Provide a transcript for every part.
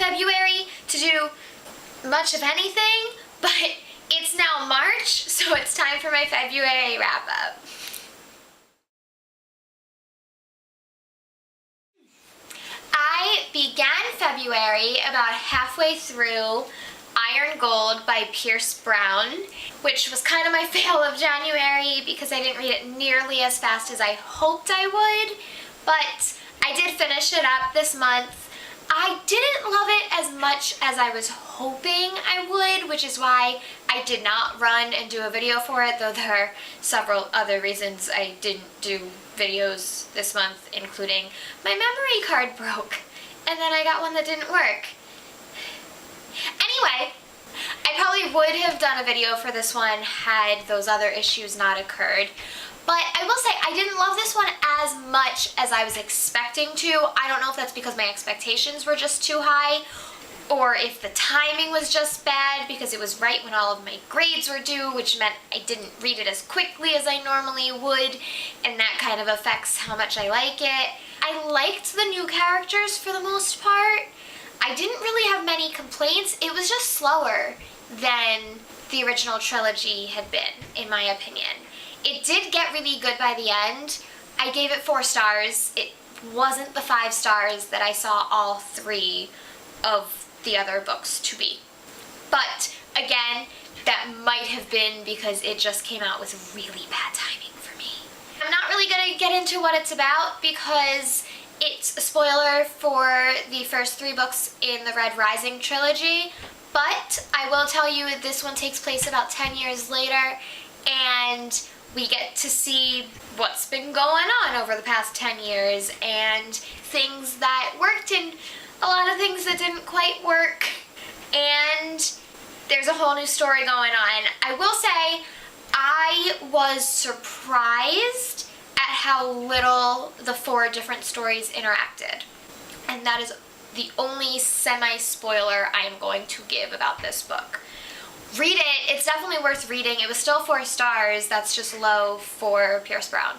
February to do much of anything, but it's now March, so it's time for my February wrap-up. I began February about halfway through Iron Gold by Pierce Brown, which was kind of my fail of January because I didn't read it nearly as fast as I hoped I would, but I did finish it up this month. I didn't love it as much as I was hoping I would, which is why I did not run and do a video for it, though there are several other reasons I didn't do videos this month, including my memory card broke, and then I got one that didn't work. Anyway, I probably would have done a video for this one had those other issues not occurred. But I will say, I didn't love this one as much as I was expecting to. I don't know if that's because my expectations were just too high, or if the timing was just bad because it was right when all of my grades were due, which meant I didn't read it as quickly as I normally would, and that kind of affects how much I like it. I liked the new characters for the most part. I didn't really have many complaints. It was just slower than the original trilogy had been, in my opinion. It did get really good by the end. I gave it 4 stars. It wasn't the 5 stars that I saw all 3 of the other books to be. But again, that might have been because it just came out with really bad timing for me. I'm not really going to get into what it's about because it's a spoiler for the first 3 books in the Red Rising trilogy, but I will tell you this one takes place about 10 years later, and we get to see what's been going on over the past 10 years and things that worked and a lot of things that didn't quite work, and there's a whole new story going on. I will say I was surprised at how little the 4 different stories interacted, and that is the only semi-spoiler I am going to give about this book. Read it. It's definitely worth reading. It was still 4 stars. That's just low for Pierce Brown.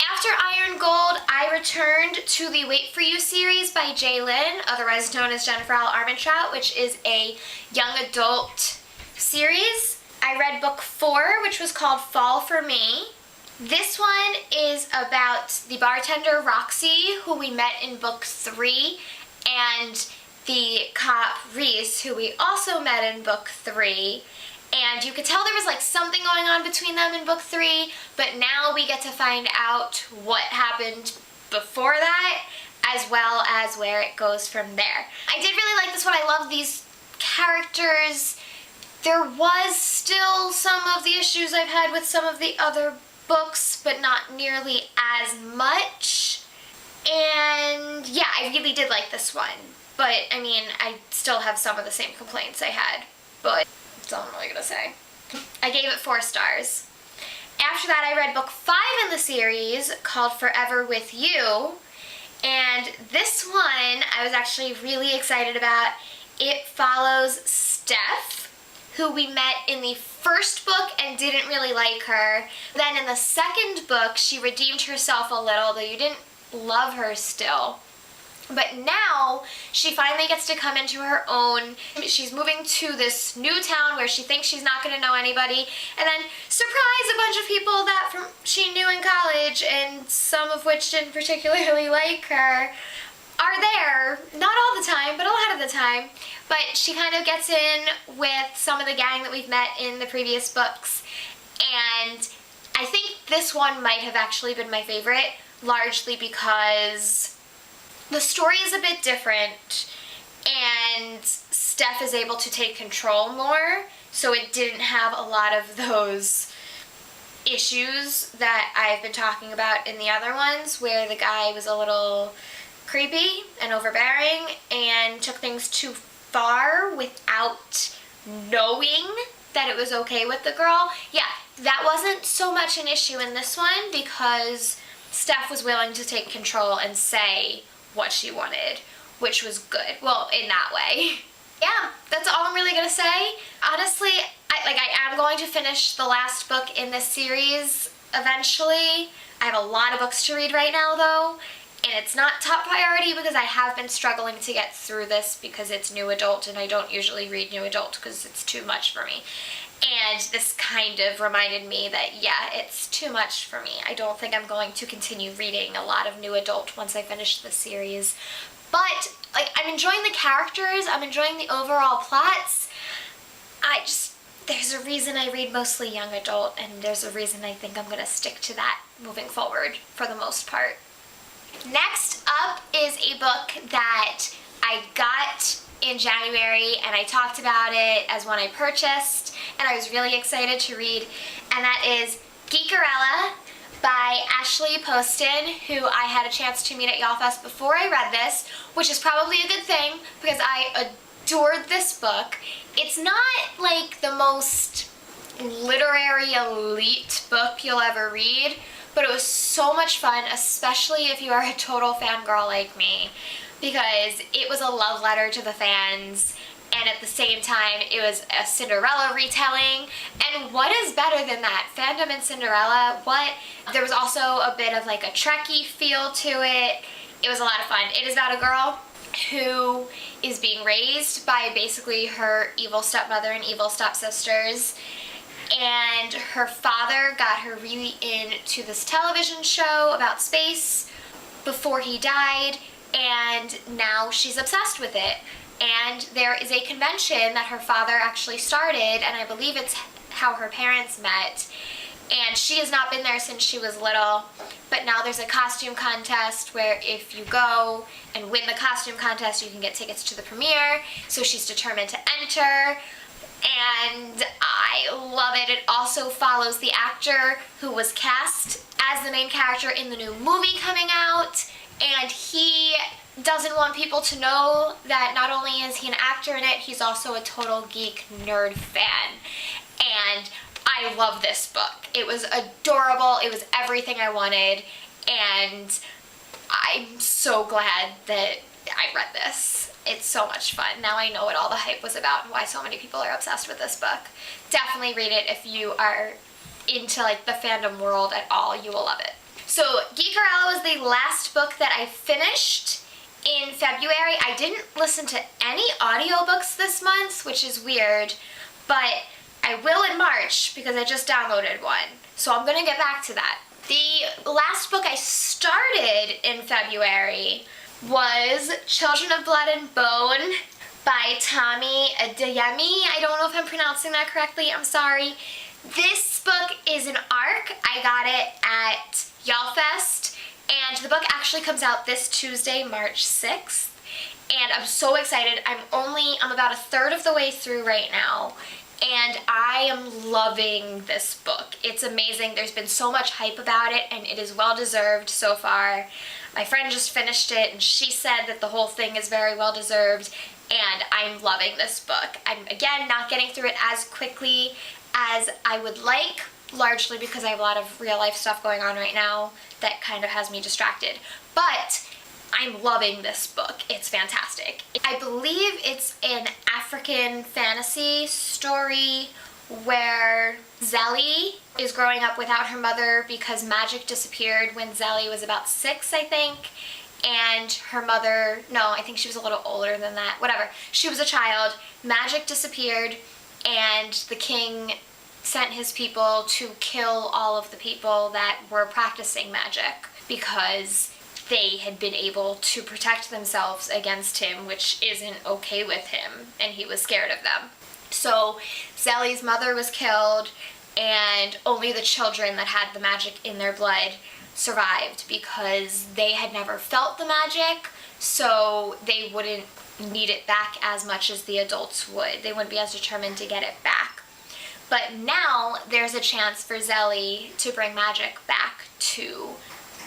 After Iron Gold, I returned to the Wait For You series by J. Lynn, otherwise known as Jennifer L. Armentrout, which is a young adult series. I read book 4, which was called Fall For Me. This one is about the bartender Roxy, who we met in book 3, and the cop Reese, who we also met in book 3, and you could tell there was like something going on between them in book 3, but now we get to find out what happened before that, as well as where it goes from there. I did really like this one. I love these characters. There was still some of the issues I've had with some of the other books, but not nearly as much, and yeah, I really did like this one. But, I mean, I still have some of the same complaints I had, but that's all I'm really gonna say. I gave it 4 stars. After that, I read book 5 in the series, called Forever With You, and this one I was actually really excited about. It follows Steph, who we met in the first book and didn't really like her. Then in the second book, she redeemed herself a little, though you didn't love her still. But now, she finally gets to come into her own. She's moving to this new town where she thinks she's not going to know anybody. And then, surprise, a bunch of people that she knew in college, and some of which didn't particularly like her, are there. Not all the time, but a lot of the time. But she kind of gets in with some of the gang that we've met in the previous books. And I think this one might have actually been my favorite, largely because the story is a bit different, and Steph is able to take control more, so it didn't have a lot of those issues that I've been talking about in the other ones, where the guy was a little creepy and overbearing and took things too far without knowing that it was okay with the girl. Yeah, that wasn't so much an issue in this one because Steph was willing to take control and say what she wanted, which was good. Well, in that way. Yeah, that's all I'm really gonna say. Honestly, I am going to finish the last book in this series eventually. I have a lot of books to read right now though, And it's not top priority because I have been struggling to get through this because it's new adult and I don't usually read new adult because it's too much for me. And this kind of reminded me that, yeah, it's too much for me. I don't think I'm going to continue reading a lot of new adult once I finish the series. But, like, I'm enjoying the characters, I'm enjoying the overall plots. There's a reason I read mostly young adult, and there's a reason I think I'm going to stick to that moving forward for the most part. Next up is a book that I got in January, and I talked about it as one I purchased, and I was really excited to read, and that is Karela by Ashley Poston, who I had a chance to meet at YALLFest before I read this, which is probably a good thing because I adored this book. It's not like the most literary elite book you'll ever read, but it was so much fun, especially if you are a total fangirl like me, because it was a love letter to the fans, and at the same time it was a Cinderella retelling. And what is better than that? Fandom and Cinderella, what? There was also a bit of like a Trekkie feel to it. It was a lot of fun. It is about a girl who is being raised by basically her evil stepmother and evil stepsisters, and her father got her really into this television show about space before he died, and now she's obsessed with it. And there is a convention that her father actually started, and I believe it's how her parents met, and she has not been there since she was little, but now there's a costume contest where if you go and win the costume contest, you can get tickets to the premiere, so she's determined to enter, and I love it. It also follows the actor who was cast as the main character in the new movie coming out, and he doesn't want people to know that not only is he an actor in it, he's also a total geek nerd fan. And I love this book. It was adorable. It was everything I wanted, and I'm so glad that I read this. It's so much fun. Now I know what all the hype was about and why so many people are obsessed with this book. Definitely read it if you are into like the fandom world at all. You will love it. So Karela was the last book that I finished in February. I didn't listen to any audiobooks this month, which is weird, but I will in March because I just downloaded one. So I'm gonna get back to that. The last book I started in February was Children of Blood and Bone by Tommy Adeyemi. I don't know if I'm pronouncing that correctly, I'm sorry. This book is an ARC. I got it at YALLFest, and the book actually comes out this Tuesday, March 6th, and I'm so excited. I'm about a third of the way through right now, and I am loving this book. It's amazing. There's been so much hype about it, and it is well deserved so far. My friend just finished it, and she said that the whole thing is very well deserved, and I'm loving this book. I'm, again, not getting through it as quickly as I would like, largely because I have a lot of real life stuff going on right now that kind of has me distracted. But I'm loving this book. It's fantastic. I believe it's an African fantasy story where Zelly is growing up without her mother because magic disappeared when Zelly was about 6, I think. And her mother, no, I think she was a little older than that, whatever. She was a child, magic disappeared, and the king sent his people to kill all of the people that were practicing magic because they had been able to protect themselves against him, which isn't okay with him, and he was scared of them. So Zelly's mother was killed, and only the children that had the magic in their blood survived because they had never felt the magic, so they wouldn't need it back as much as the adults would. They wouldn't be as determined to get it back. But now there's a chance for Zelly to bring magic back to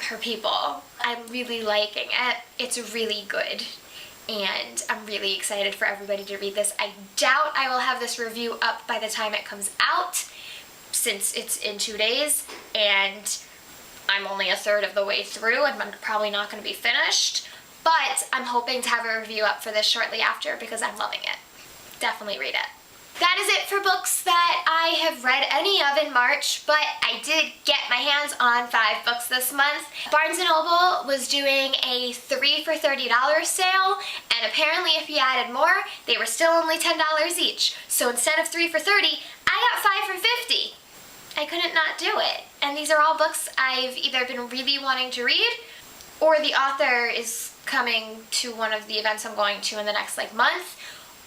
her people. I'm really liking it. It's really good, and I'm really excited for everybody to read this. I doubt I will have this review up by the time it comes out, since it's in 2 days, and I'm only a third of the way through, and I'm probably not going to be finished, but I'm hoping to have a review up for this shortly after because I'm loving it. Definitely read it. That is it for books that I have read any of in March, but I did get my hands on 5 books this month. Barnes & Noble was doing a 3 for $30 sale, and apparently if you added more, they were still only $10 each. So instead of 3 for $30, I got 5 for $50. I couldn't not do it. And these are all books I've either been really wanting to read, or the author is coming to one of the events I'm going to in the next month,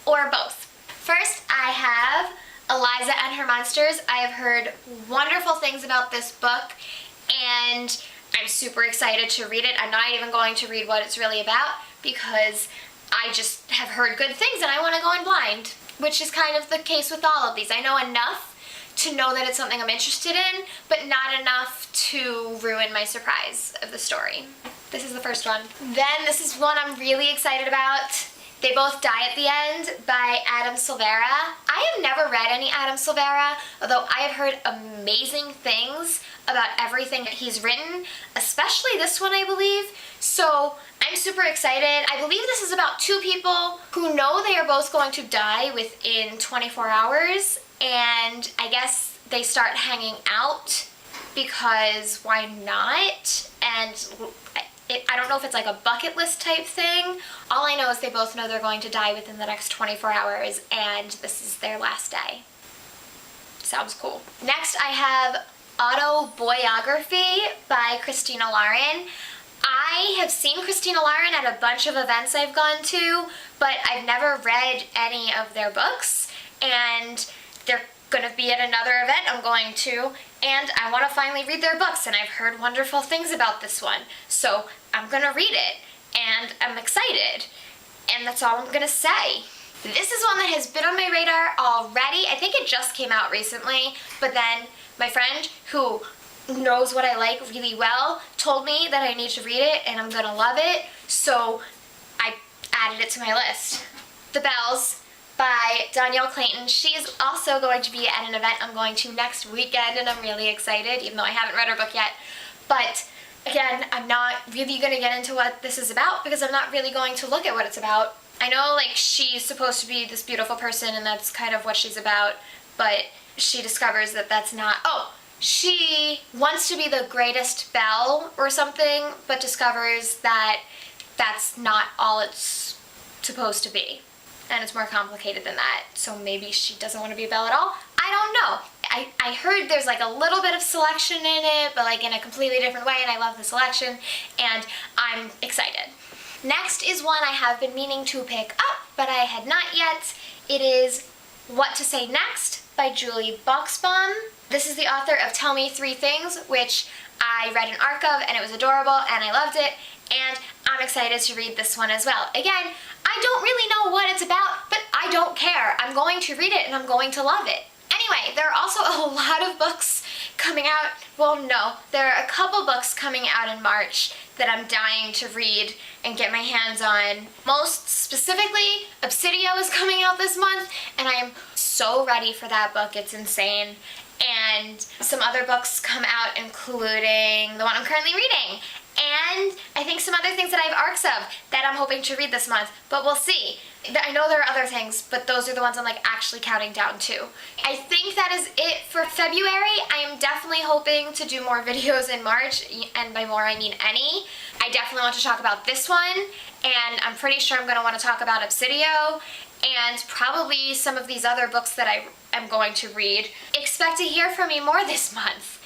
or both. First, I have Eliza and Her Monsters. I have heard wonderful things about this book, and I'm super excited to read it. I'm not even going to read what it's really about because I just have heard good things and I want to go in blind, which is kind of the case with all of these. I know enough to know that it's something I'm interested in, but not enough to ruin my surprise of the story. This is the first one. Then this is one I'm really excited about. They Both Die at the End by Adam Silvera. I have never read any Adam Silvera, although I have heard amazing things about everything that he's written, especially this one, I believe. So I'm super excited. I believe this is about 2 people who know they are both going to die within 24 hours, and I guess they start hanging out because why not? And I don't know if it's like a bucket list type thing. All I know is they both know they're going to die within the next 24 hours, and this is their last day. Sounds cool. Next, I have Autobiography by Christina Lauren. I have seen Christina Lauren at a bunch of events I've gone to, but I've never read any of their books, and they're going to be at another event I'm going to, and I want to finally read their books, and I've heard wonderful things about this one, so I'm going to read it, and I'm excited, and that's all I'm going to say. This is one that has been on my radar already. I think it just came out recently, but then my friend, who knows what I like really well, told me that I need to read it, and I'm going to love it, so I added it to my list. The Bells by Danielle Clayton. She is also going to be at an event I'm going to next weekend, and I'm really excited, even though I haven't read her book yet. But again, I'm not really going to get into what this is about because I'm not really going to look at what it's about. I know she's supposed to be this beautiful person and that's kind of what she's about, but she discovers that that's not. Oh, she wants to be the greatest belle or something, but discovers that that's not all it's supposed to be. And it's more complicated than that, so maybe she doesn't want to be a belle at all. I don't know. I heard there's a little bit of selection in it, but in a completely different way, and I love the selection, and I'm excited. Next is one I have been meaning to pick up, but I had not yet. It is What to Say Next by Julie Boxbaum. This is the author of Tell Me 3 Things, which I read an arc of, and it was adorable, and I loved it, and I'm excited to read this one as well. Again, I don't really know what it's about, but I don't care. I'm going to read it, and I'm going to love it. Anyway, there are also a lot of books coming out. Well, no, there are a couple books coming out in March that I'm dying to read and get my hands on. Most specifically, Obsidio is coming out this month, and I am so ready for that book. It's insane. And some other books come out, including the one I'm currently reading. And I think some other things that I have arcs of that I'm hoping to read this month, but we'll see. I know there are other things, but those are the ones I'm actually counting down to. I think that is it for February. I am definitely hoping to do more videos in March, and by more I mean any. I definitely want to talk about this one, and I'm pretty sure I'm going to want to talk about Obsidio, and probably some of these other books that I am going to read. Expect to hear from me more this month.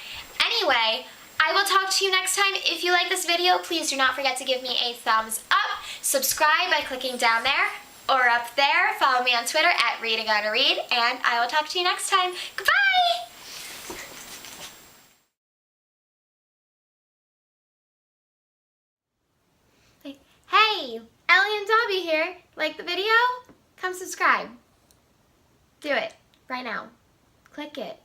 Anyway, I will talk to you next time. If you like this video, please do not forget to give me a thumbs up. Subscribe by clicking down there or up there. Follow me on Twitter at ReadingOnARead, and I will talk to you next time. Goodbye! Hey, Ellie and Dobby here. Like the video? Come subscribe. Do it right now. Click it.